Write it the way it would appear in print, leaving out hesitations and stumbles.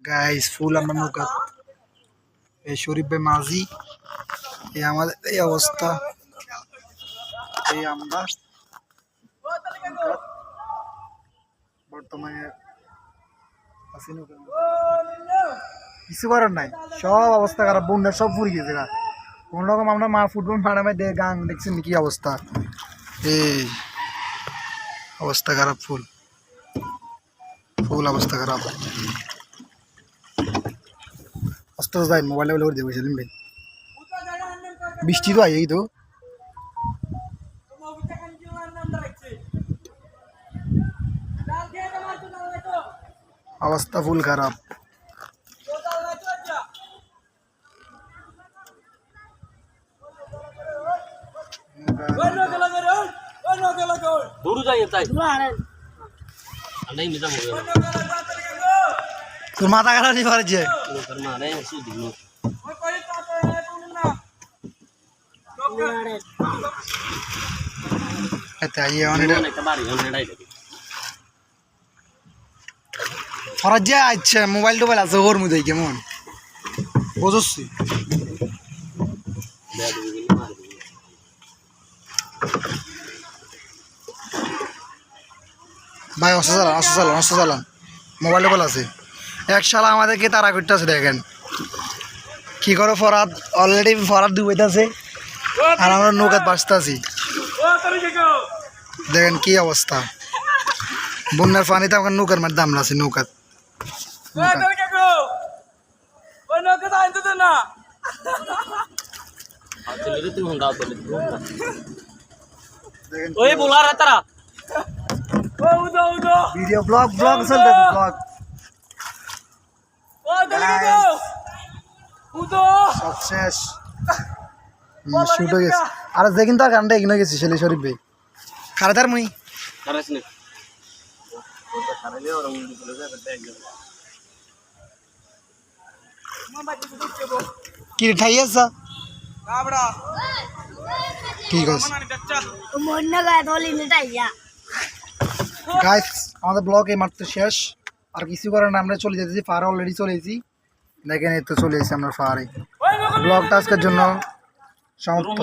guys ফুল আমরা নৌকা এই শরীফ ভাই মাঝি এই আমাদের এই অবস্থা এই আমরা বর্তমানে আছি নৌকা কিছু করার নাই সব অবস্থা খারাপ বন্যা সব পুড়ে গেছে গা কোন রকম আমরা মা ফুটবল মারামে গান দেখছেন কি অবস্থা এই অবস্থা খারাপ ফুল ফুল অবস্থা খারাপ আস্তে যাই মোবাইল করে দেবো সেদিন ভাই বৃষ্টি তো এই তো অবস্থা ফুল খারাপ তোর মাথা খারাপ নিয়ে পারছে ফরাজ্জা আচ্ছা মোবাইল টোবাইল আছে ওর মধ্যে কেমন বুঝছি ভাই অস্ত্র চালান মোবাইল টোবাইল আছে এক শালা আমাদেরকে তারা করতে আছে দেখেন কি করো ফরাদ অলরেডি ফরাদ ডুবাইতেছে আর আমরা নৌকাত বাঁচতে আছি দেখেন কি অবস্থা বন্যার পানিতে আমার নৌকার মার দাম আছে নৌকাত ভিডিও ব্লগ চলতেছে ব্লগ সব শেষ শুট হয়ে গেছে আর যে কিন্তু আর গানটা এগিয়ে গেছি ছেলে শরীফ ভাই খারে তার মুই কি ঠাই আছে ঠিক আছে গাইস আমাদের ব্লগ এই মাত্র শেষ আর কিছু করার না আমরা চলে যেতেছি ফার অলরেডি চলে এসেছি দেখেন এই তো চলে এসেছি আমরা ফারে ব্লগটা আজকের জন্য সমাপ্ত